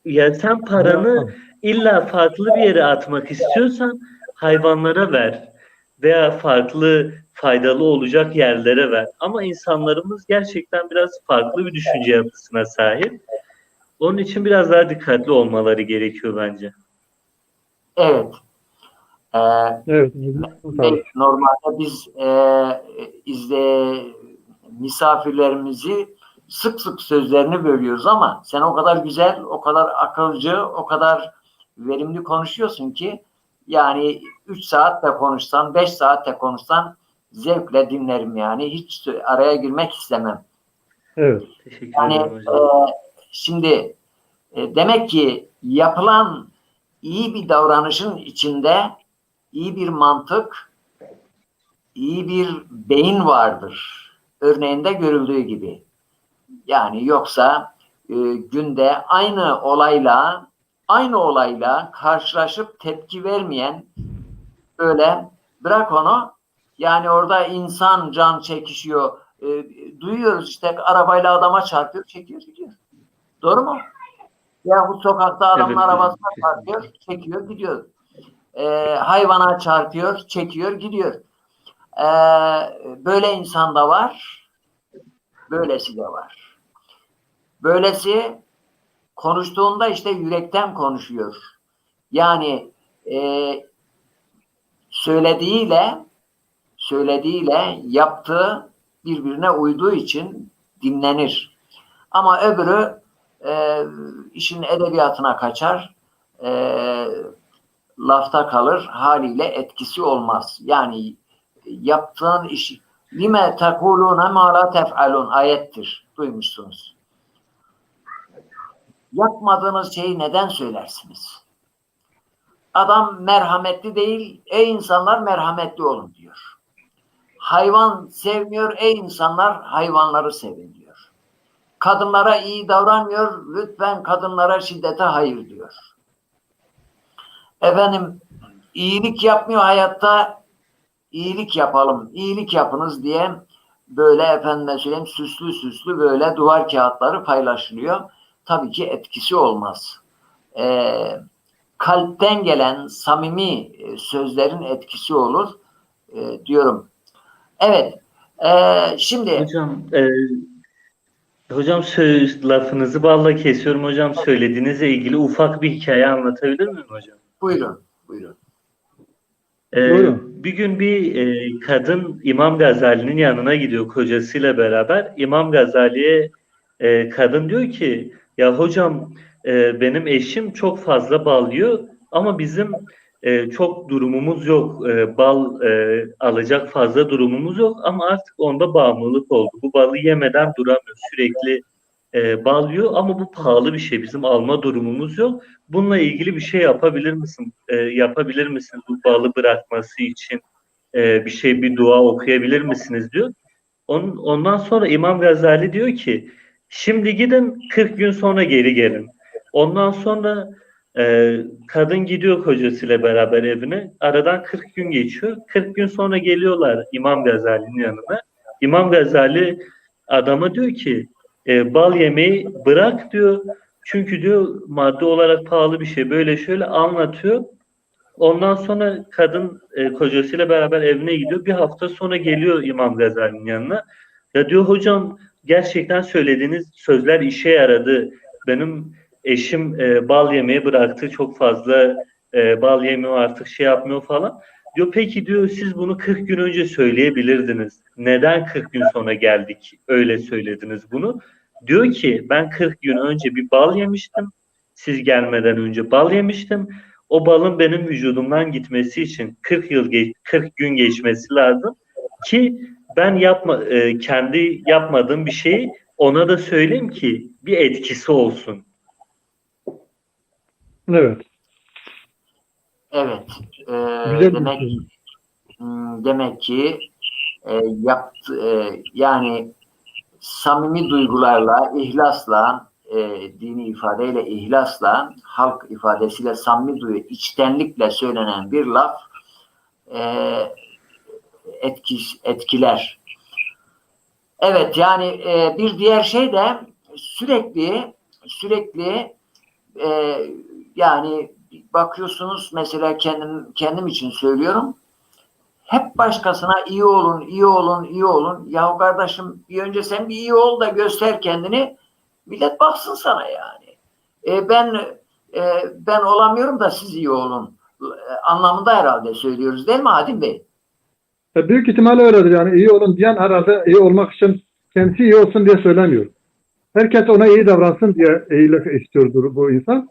Ya sen Ya, paranı illa farklı bir yere atmak istiyorsan hayvanlara ver veya farklı faydalı olacak yerlere ver. Ama insanlarımız gerçekten biraz farklı bir düşünce yapısına sahip. Onun için biraz daha dikkatli olmaları gerekiyor bence. Evet. Ee, evet. Normalde biz misafirlerimizi sık sık sözlerini bölüyoruz ama sen o kadar güzel, o kadar akılcı, o kadar verimli konuşuyorsun ki yani 3 saat de konuşsan, 5 saat de konuşsan zevkle dinlerim yani. Hiç araya girmek istemem. Evet. Teşekkür Yani ederim hocam. şimdi demek ki yapılan iyi bir davranışın içinde iyi bir mantık, iyi bir beyin vardır. Örneğinde görüldüğü gibi. Yani yoksa günde aynı olayla karşılaşıp tepki vermeyen böyle bırak onu yani orada insan can çekişiyor. Duyuyoruz işte arabayla adama çarpıyor, çekiyor, gidiyor. Doğru mu? Ya bu sokakta adamın Evet hocam. arabasına çarpıyor, çekiyor, gidiyor. Hayvana çarpıyor, çekiyor, gidiyor. Böyle insan da var, böylesi de var. Böylesi konuştuğunda işte yürekten konuşuyor. Yani söylediğiyle yaptığı birbirine uyduğu için dinlenir. Ama öbürü işin edebiyatına kaçar, lafta kalır, haliyle etkisi olmaz. Yani yaptığın iş lime tekulune ma la tef'alun ayettir. Duymuşsunuz. Yapmadığınız şeyi neden söylersiniz? Adam merhametli değil, ey insanlar merhametli olun diyor. Hayvan sevmiyor, ey insanlar hayvanları sevin diyor. Kadınlara iyi davranmıyor, lütfen kadınlara şiddete hayır diyor. Efendim, iyilik yapmıyor hayatta, iyilik yapalım, iyilik yapınız diye böyle efendime söyleyeyim süslü süslü böyle duvar kağıtları paylaşılıyor. Tabii ki etkisi olmaz. Kalpten gelen samimi sözlerin etkisi olur diyorum. Evet. Şimdi hocam lafınızı balla kesiyorum hocam. Söylediğinizle ilgili ufak bir hikaye anlatabilir miyim hocam? Buyurun. Buyurun. Bir gün bir kadın İmam Gazali'nin yanına gidiyor kocasıyla beraber. İmam Gazali'ye kadın diyor ki ya hocam benim eşim çok fazla bal yiyor ama bizim çok durumumuz yok. Bal alacak fazla durumumuz yok ama artık onda bağımlılık oldu. Bu balı yemeden duramıyor. Sürekli bal yiyor ama bu pahalı bir şey. Bizim alma durumumuz yok. Bununla ilgili bir şey yapabilir misin? Yapabilir misiniz bu balı bırakması için? Bir dua okuyabilir misiniz diyor. Ondan sonra İmam Gazali diyor ki şimdi gidin 40 gün sonra geri gelin. Ondan sonra kadın gidiyor kocasıyla beraber evine. Aradan 40 gün geçiyor. 40 gün sonra geliyorlar İmam Gazali'nin yanına. İmam Gazali adama diyor ki bal yemeyi bırak diyor. Çünkü diyor madde olarak pahalı bir şey. Böyle şöyle anlatıyor. Ondan sonra kadın kocasıyla beraber evine gidiyor. Bir hafta sonra geliyor İmam Gazali'nin yanına. Ya diyor hocam gerçekten söylediğiniz sözler işe yaradı. Benim eşim bal yemeyi bıraktı. Çok fazla bal yemiyor artık şey yapmıyor falan. Diyor peki diyor siz bunu 40 gün önce söyleyebilirdiniz. Neden 40 gün sonra geldik öyle söylediniz bunu? Diyor ki ben 40 gün önce bir bal yemiştim. Siz gelmeden önce bal yemiştim. O balın benim vücudumdan gitmesi için 40 gün geçmesi lazım ki ben kendi yapmadığım bir şeyi ona da söyleyeyim ki bir etkisi olsun. Evet. Evet. Güzel Demek ki yani samimi duygularla, ihlasla, dini ifadeyle ihlasla, halk ifadesiyle samimi duygu, içtenlikle söylenen bir laf etkiler. Evet, yani bir diğer şey de sürekli yani bakıyorsunuz mesela kendim için söylüyorum. Hep başkasına iyi olun, iyi olun, iyi olun. Yahu kardeşim bir önce sen bir iyi ol da göster kendini. Millet baksın sana yani. Ben olamıyorum da siz iyi olun. Anlamında herhalde söylüyoruz değil mi Hadim Bey? Büyük ihtimalle öyledir yani iyi olun diyen herhalde iyi olmak için kendisi iyi olsun diye söylemiyor. Herkes ona iyi davransın diye iyilik istiyordur bu insan.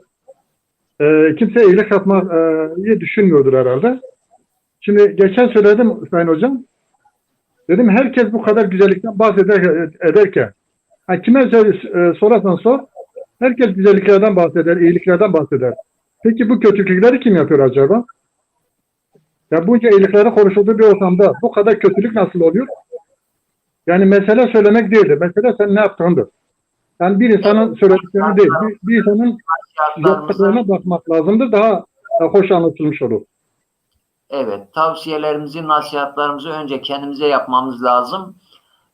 Kimse iyilik yapmayı düşünmüyordur herhalde. Şimdi geçen söyledim Sayın Hocam. Dedim herkes bu kadar güzellikten bahsederken kime sorarsan sor herkes güzelliklerden bahseder, iyiliklerden bahseder. Peki bu kötülükleri kim yapıyor acaba? Ya bunca iyilikleri konuşulduğu bir ortamda bu kadar kötülük nasıl oluyor? Yani mesele söylemek değildir. Mesele sen ne yaptığındır. Yani bir insanın söylediklerini değil, bir insanın yaptıklarına bakmak lazımdır. Daha hoş anlatılmış olur. Evet, tavsiyelerimizi, nasihatlarımızı önce kendimize yapmamız lazım.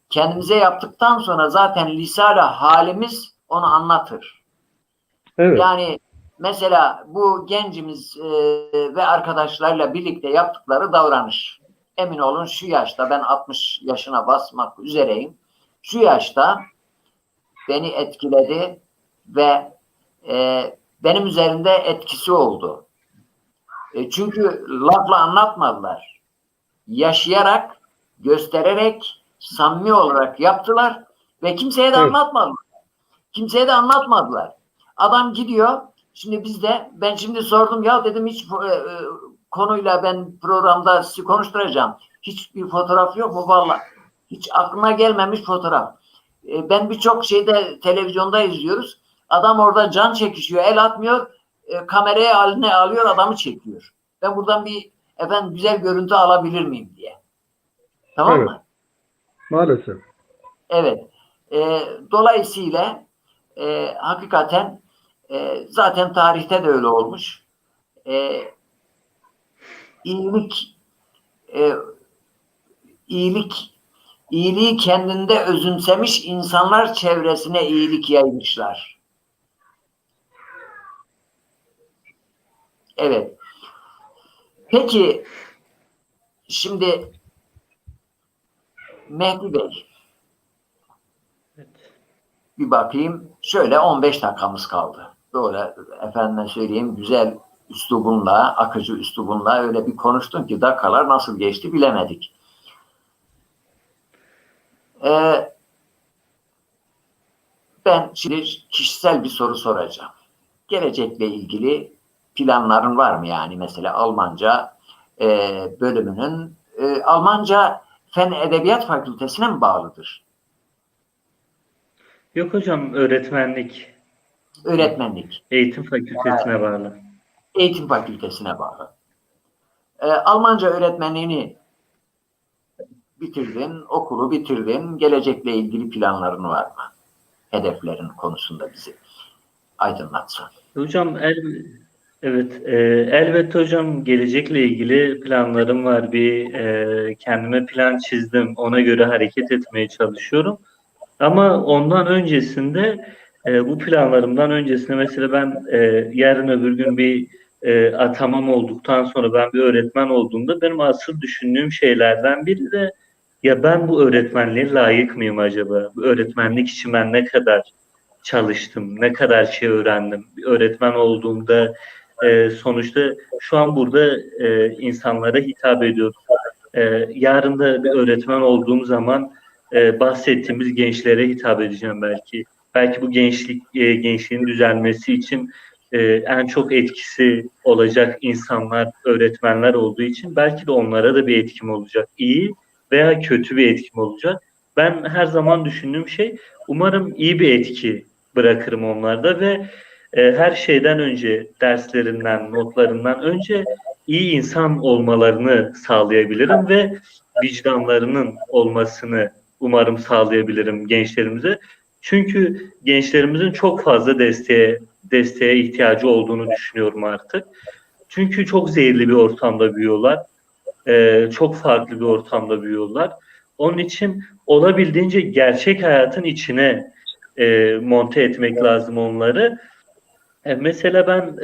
Kendimize yaptıktan sonra zaten lisan-ı halimiz onu anlatır. Evet. Yani mesela bu gencimiz ve arkadaşlarla birlikte yaptıkları davranış. Emin olun şu yaşta ben 60 yaşına basmak üzereyim. Şu yaşta beni etkiledi ve benim üzerinde etkisi oldu. Çünkü lafla anlatmadılar. Yaşayarak, göstererek, samimi olarak yaptılar ve kimseye de Evet. anlatmadılar. Kimseye de anlatmadılar. Adam gidiyor. Şimdi ben şimdi sordum ya dedim hiç konuyla ben programda sizi konuşturacağım. Hiçbir fotoğraf yok mu? Vallahi hiç aklıma gelmemiş fotoğraf. Ben birçok şeyde televizyonda izliyoruz. Adam orada can çekişiyor, el atmıyor. Kamerayı haline alıyor, adamı çekiyor. Ben buradan bir güzel görüntü alabilir miyim diye. Tamam Evet. mı? Maalesef. Evet. Dolayısıyla hakikaten zaten tarihte de öyle olmuş. E, iyilik e, iyilik iyiliği kendinde özümsemiş insanlar çevresine iyilik yaymışlar. Evet. Peki şimdi Mehdi Bey bir bakayım. Şöyle 15 dakikamız kaldı. Böyle efendime söyleyeyim güzel üslubunla, akıcı üslubunla öyle bir konuştun ki dakikalar nasıl geçti bilemedik. Ben şimdi kişisel bir soru soracağım. Gelecekle ilgili planların var mı yani mesela Almanca bölümünün Almanca Fen Edebiyat Fakültesine mi bağlıdır? Yok hocam, öğretmenlik. Öğretmenlik. Eğitim fakültesine bağlı. Eğitim Fakültesine bağlı. Almanca öğretmenliğini bitirdin, okulu bitirdin. Gelecekle ilgili planların var mı? Hedeflerin konusunda bizi aydınlatsan. Hocam evet, elbette hocam, gelecekle ilgili planlarım var. Kendime plan çizdim. Ona göre hareket etmeye çalışıyorum. Ama ondan öncesinde, bu planlarımdan öncesinde mesela ben yarın öbür gün bir atamam olduktan sonra, ben bir öğretmen olduğumda benim asıl düşündüğüm şeylerden biri de, ya ben bu öğretmenliğe layık mıyım acaba? Bu öğretmenlik için ben ne kadar çalıştım, ne kadar şey öğrendim. Bir öğretmen olduğumda sonuçta şu an burada insanlara hitap ediyorum. Yarın da bir öğretmen olduğum zaman bahsettiğimiz gençlere hitap edeceğim belki. Belki bu gençliğin düzelmesi için en çok etkisi olacak insanlar, öğretmenler olduğu için belki de onlara da bir etkim olacak. İyi veya kötü bir etkim olacak. Ben her zaman düşündüğüm şey, umarım iyi bir etki bırakırım onlarda ve her şeyden önce, derslerinden, notlarından önce iyi insan olmalarını sağlayabilirim ve vicdanlarının olmasını umarım sağlayabilirim gençlerimize. Çünkü gençlerimizin çok fazla desteğe ihtiyacı olduğunu düşünüyorum artık. Çünkü çok zehirli bir ortamda büyüyorlar. Çok farklı bir ortamda büyüyorlar. Onun için olabildiğince gerçek hayatın içine monte etmek lazım onları. Mesela ben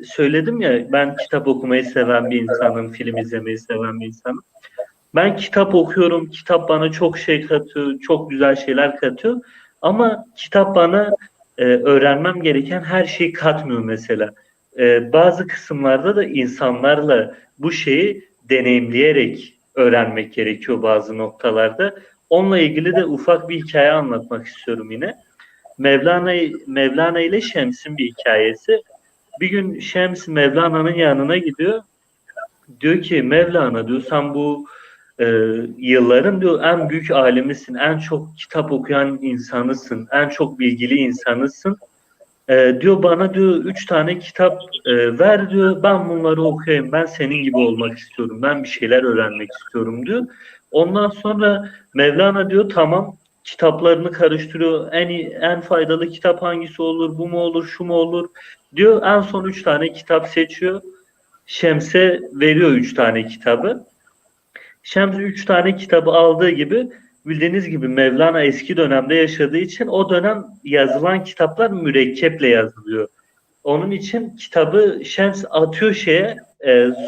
söyledim ya, ben kitap okumayı seven bir insanım, film izlemeyi seven bir insanım. Ben kitap okuyorum, kitap bana çok şey katıyor, çok güzel şeyler katıyor. Ama kitap bana öğrenmem gereken her şeyi katmıyor mesela. Bazı kısımlarda da insanlarla bu şeyi deneyimleyerek öğrenmek gerekiyor bazı noktalarda. Onunla ilgili de ufak bir hikaye anlatmak istiyorum yine. Mevlana ile Şems'in bir hikayesi. Bir gün Şems Mevlana'nın yanına gidiyor. Diyor ki, Mevlana diyor, sen bu yılların diyor en büyük alimisin, en çok kitap okuyan insanısın, en çok bilgili insanısın. Diyor, bana diyor 3 tane kitap ver diyor, ben bunları okuyayım, ben senin gibi olmak istiyorum, ben bir şeyler öğrenmek istiyorum diyor. Ondan sonra Mevlana diyor tamam, kitaplarını karıştırıyor, en faydalı kitap hangisi olur, bu mu olur, şu mu olur diyor. En son 3 tane kitap seçiyor. Şems'e veriyor 3 tane kitabı. Şems 3 tane kitabı aldığı gibi, bildiğiniz gibi Mevlana eski dönemde yaşadığı için o dönem yazılan kitaplar mürekkeple yazılıyor. Onun için kitabı Şems atıyor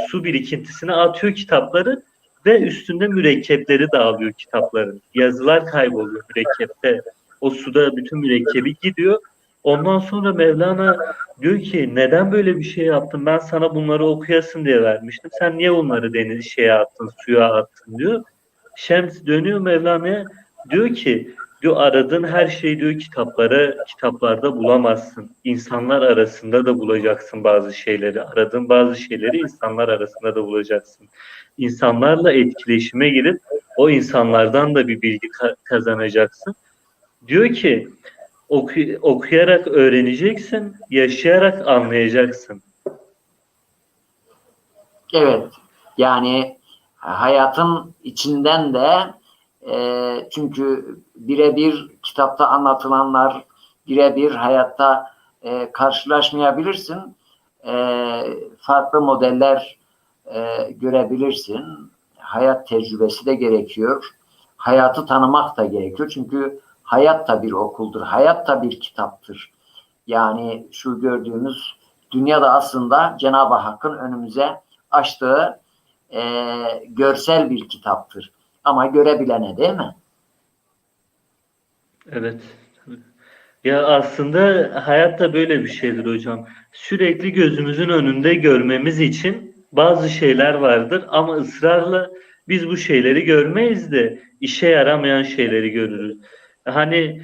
su birikintisine atıyor kitapları ve üstünde mürekkepleri dağılıyor kitapların. Yazılar kayboluyor mürekkepte. O suda bütün mürekkebi gidiyor. Ondan sonra Mevlana diyor ki neden böyle bir şey yaptın? Ben sana bunları okuyasın diye vermiştim. Sen niye bunları şeye attın, suya attın diyor. Şems dönüyor Mevlana'ya, diyor ki diyor aradığın her şeyi diyor kitaplarda bulamazsın. İnsanlar arasında da bulacaksın bazı şeyleri. Aradığın bazı şeyleri insanlar arasında da bulacaksın. İnsanlarla etkileşime girip o insanlardan da bir bilgi kazanacaksın. Diyor ki okuyarak öğreneceksin, yaşayarak anlayacaksın. Evet, yani hayatın içinden de çünkü birebir kitapta anlatılanlar birebir hayatta karşılaşmayabilirsin. Farklı modeller görebilirsin. Hayat tecrübesi de gerekiyor. Hayatı tanımak da gerekiyor. Çünkü hayat da bir okuldur. Hayat da bir kitaptır. Yani şu gördüğümüz dünyada aslında Cenab-ı Hakk'ın önümüze açtığı görsel bir kitaptır. Ama görebilene değil mi? Evet. Ya aslında hayat da böyle bir şeydir hocam. Sürekli gözümüzün önünde görmemiz için bazı şeyler vardır ama ısrarla biz bu şeyleri görmeyiz de işe yaramayan şeyleri görürüz. Hani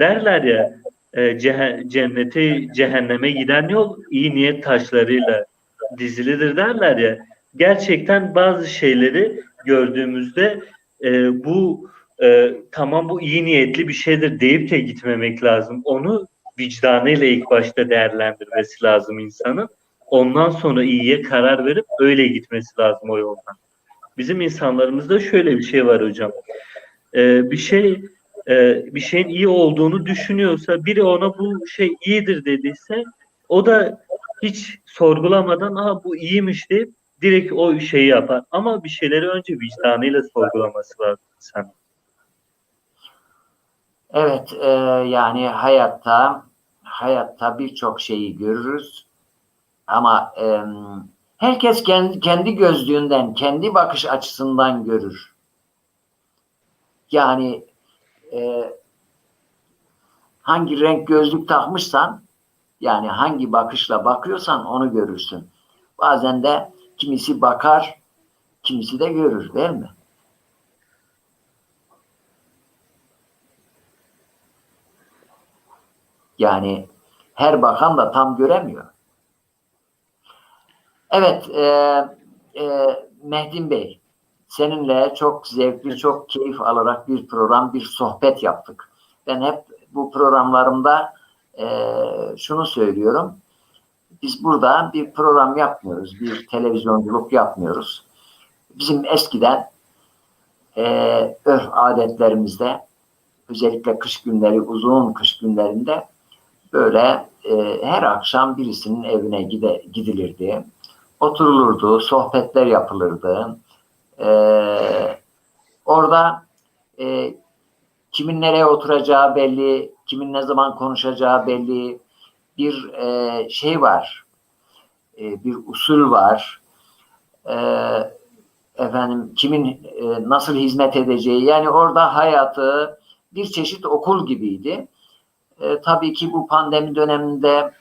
derler ya cennete cehenneme giden yol iyi niyet taşlarıyla dizilidir derler ya. Gerçekten bazı şeyleri gördüğümüzde bu tamam bu iyi niyetli bir şeydir deyip de gitmemek lazım. Onu vicdanıyla ilk başta değerlendirmesi lazım insanın. Ondan sonra iyiye karar verip öyle gitmesi lazım o yoldan. Bizim insanlarımızda şöyle bir şey var hocam. Bir bir şeyin iyi olduğunu düşünüyorsa biri ona bu şey iyidir dediyse o da hiç sorgulamadan aha bu iyiymiş deyip direkt o şeyi yapar. Ama bir şeyleri önce vicdanıyla sorgulaması lazım insan. Evet, yani hayatta birçok şeyi görürüz ama herkes kendi gözlüğünden, kendi bakış açısından görür. Yani e, hangi renk gözlük takmışsan, yani hangi bakışla bakıyorsan onu görürsün. Bazen de kimisi bakar, kimisi de görür, değil mi? Yani her bakan da tam göremiyor. Evet, Mehdim Bey, seninle çok zevkli, çok keyif alarak bir program, bir sohbet yaptık. Ben hep bu programlarımda şunu söylüyorum. Biz burada bir program yapmıyoruz, bir televizyonculuk yapmıyoruz. Bizim eskiden örf adetlerimizde, özellikle kış günleri, uzun kış günlerinde böyle her akşam birisinin evine gidilirdi. Oturulurdu, sohbetler yapılırdı. Orada e, kimin nereye oturacağı belli, kimin ne zaman konuşacağı belli. Bir şey var, bir usul var. E, Efendim kimin nasıl hizmet edeceği. Yani orada hayatı bir çeşit okul gibiydi. Tabii ki bu pandemi döneminde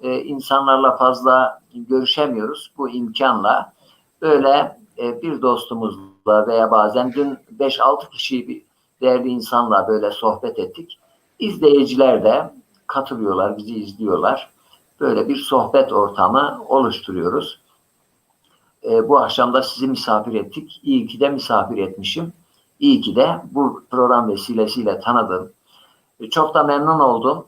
insanlarla fazla görüşemiyoruz. Bu imkanla böyle bir dostumuzla veya bazen dün 5-6 kişi bir değerli insanla böyle sohbet ettik. İzleyiciler de katılıyorlar, bizi izliyorlar. Böyle bir sohbet ortamı oluşturuyoruz. Bu akşam da sizi misafir ettik. İyi ki de misafir etmişim. İyi ki de bu program vesilesiyle tanıdım. Çok da memnun oldum.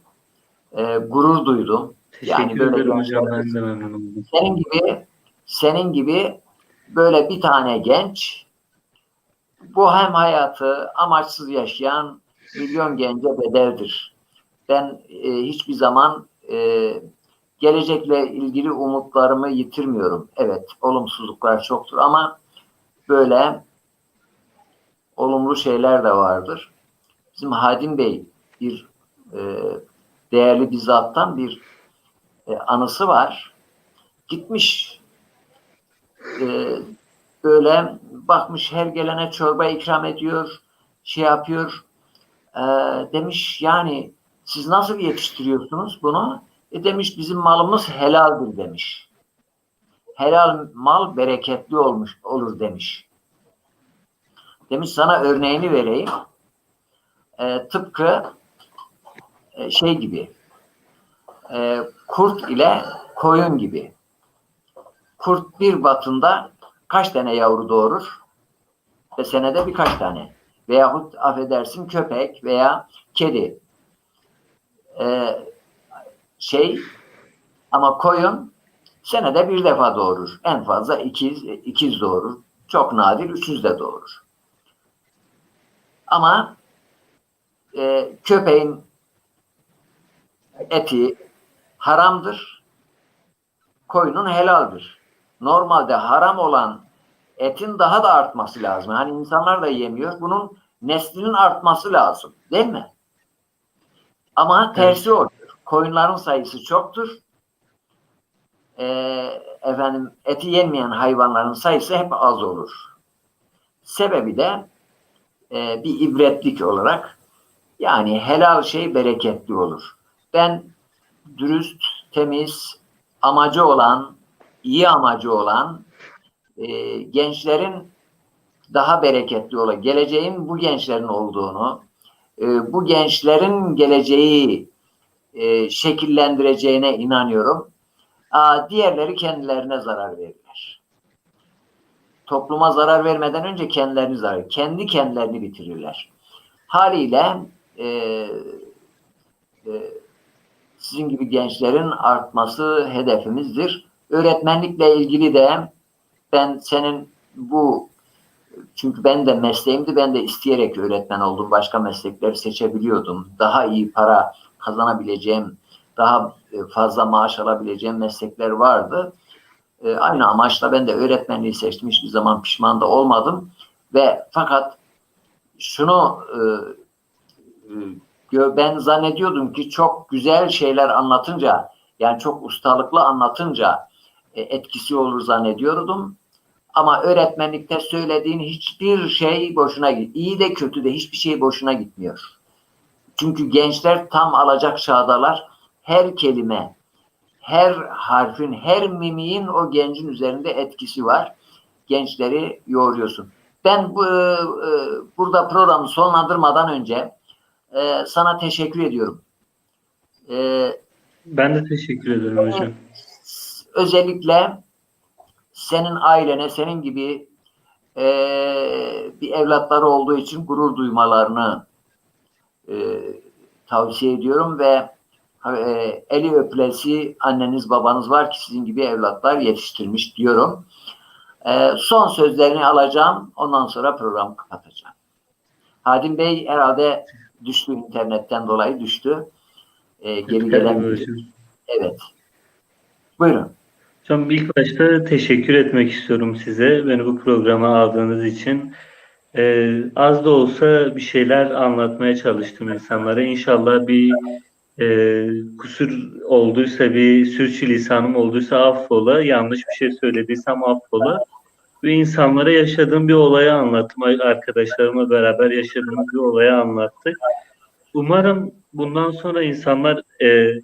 Gurur duydum. Yani Teşekkür böyle ederim hocam. gençler, Ben de memnun oldum. senin gibi böyle bir tane genç bu hem hayatı amaçsız yaşayan milyon gence bedeldir. Ben hiçbir zaman gelecekle ilgili umutlarımı yitirmiyorum. Evet, olumsuzluklar çoktur ama böyle olumlu şeyler de vardır. Bizim Hadim Bey bir e, değerli bir zattan bir anısı var. Gitmiş böyle bakmış her gelene çorba ikram ediyor, şey yapıyor. E, Demiş yani Siz nasıl yetiştiriyorsunuz bunu? Demiş bizim malımız helaldir demiş. Helal mal bereketli olur demiş. Demiş sana örneğini vereyim. Tıpkı şey gibi, kurt ile koyun gibi. Kurt bir batında kaç tane yavru doğurur? Ve senede birkaç tane. Veyahut affedersin köpek veya kedi. Ama koyun senede bir defa doğurur. En fazla ikiz doğurur. Çok nadir üçüz de doğurur. Ama köpeğin eti haramdır. Koyunun helaldir. Normalde haram olan etin daha da artması lazım. Hani insanlar da yemiyor. Bunun neslinin artması lazım. Değil mi? Ama tersi oluyor. Koyunların sayısı çoktur. Eti yenmeyen hayvanların sayısı hep az olur. Sebebi de bir ibretlik olarak yani helal şey bereketli olur. Ben dürüst, temiz, iyi amacı olan gençlerin daha bereketli olan, geleceğin bu gençlerin olduğunu, bu gençlerin geleceği şekillendireceğine inanıyorum. Diğerleri kendilerine zarar verirler. Topluma zarar vermeden önce kendi kendilerini bitirirler. Haliyle sizin gibi gençlerin artması hedefimizdir. Öğretmenlikle ilgili de ben senin çünkü ben de mesleğimdi, ben de isteyerek öğretmen oldum. Başka meslekleri seçebiliyordum. Daha iyi para kazanabileceğim, daha fazla maaş alabileceğim meslekler vardı. Aynı amaçla ben de öğretmenliği seçtim. Hiçbir zaman pişman da olmadım. Fakat şunu ben zannediyordum ki çok güzel şeyler anlatınca, yani çok ustalıklı anlatınca etkisi olur zannediyordum. Ama öğretmenlikte söylediğin hiçbir şey boşuna gitmiyor. İyi de kötü de hiçbir şey boşuna gitmiyor. Çünkü gençler tam alacak çağdalar. Her kelime, her harfin, her mimiğin o gencin üzerinde etkisi var. Gençleri yoğuruyorsun. Ben burada programı sonlandırmadan önce sana teşekkür ediyorum. Ben de teşekkür ederim hocam. Özellikle senin ailene, senin gibi bir evlatları olduğu için gurur duymalarını tavsiye ediyorum ve eli öpülesi anneniz babanız var ki sizin gibi evlatlar yetiştirmiş diyorum. Son sözlerini alacağım. Ondan sonra programı kapatacağım. Hadim Bey herhalde düştü, internetten dolayı düştü. Geri gelen. Evet. Buyurun. Hocam ilk başta teşekkür etmek istiyorum size. Beni bu programa aldığınız için. Az da olsa bir şeyler anlatmaya çalıştım insanlara. İnşallah bir kusur olduysa, bir sürçülisanım olduysa affola. Yanlış bir şey söylediysem affola. Ve insanlara yaşadığım bir olayı anlattım. Arkadaşlarımla beraber yaşadığımız bir olayı anlattık. Umarım bundan sonra insanlar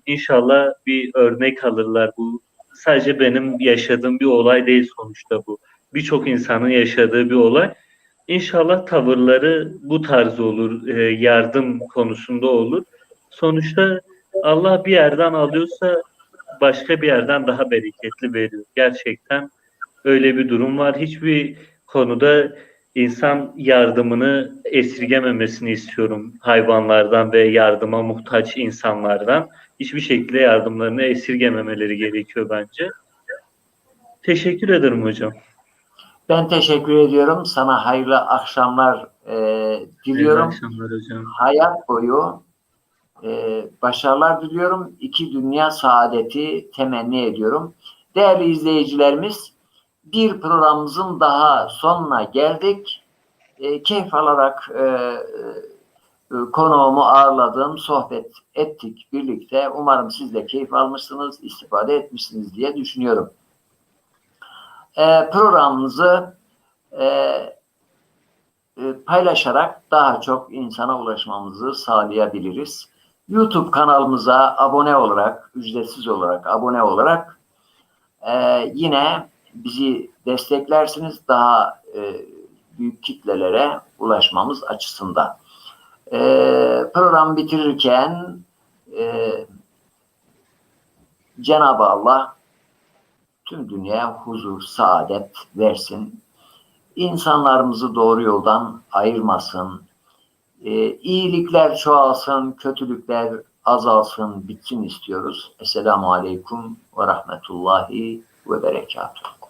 inşallah bir örnek alırlar. Bu sadece benim yaşadığım bir olay değil sonuçta bu. Birçok insanın yaşadığı bir olay. İnşallah tavırları bu tarz olur, yardım konusunda olur. Sonuçta Allah bir yerden alıyorsa başka bir yerden daha bereketli veriyor. Gerçekten öyle bir durum var. Hiçbir konuda insan yardımını esirgememesini istiyorum hayvanlardan ve yardıma muhtaç insanlardan. Hiçbir şekilde yardımlarını esirgememeleri gerekiyor bence. Teşekkür ederim hocam. Ben teşekkür ediyorum. Sana hayırlı akşamlar diliyorum. İyi akşamlar hocam. Hayat boyu başarılar diliyorum. 2 dünya saadeti temenni ediyorum. Değerli izleyicilerimiz, bir programımızın daha sonuna geldik. Keyif alarak konuğumu ağırladım, sohbet ettik birlikte. Umarım siz de keyif almışsınız, istifade etmişsiniz diye düşünüyorum. Programımızı paylaşarak daha çok insana ulaşmamızı sağlayabiliriz. YouTube kanalımıza abone olarak, ücretsiz olarak abone olarak yine bizi desteklersiniz daha büyük kitlelere ulaşmamız açısından. Program bitirirken Cenab-ı Allah tüm dünyaya huzur, saadet versin. İnsanlarımızı doğru yoldan ayırmasın. İyilikler çoğalsın, kötülükler azalsın, bitsin istiyoruz. Esselamu Aleyküm ve Rahmetullahi ve Berekatuhu.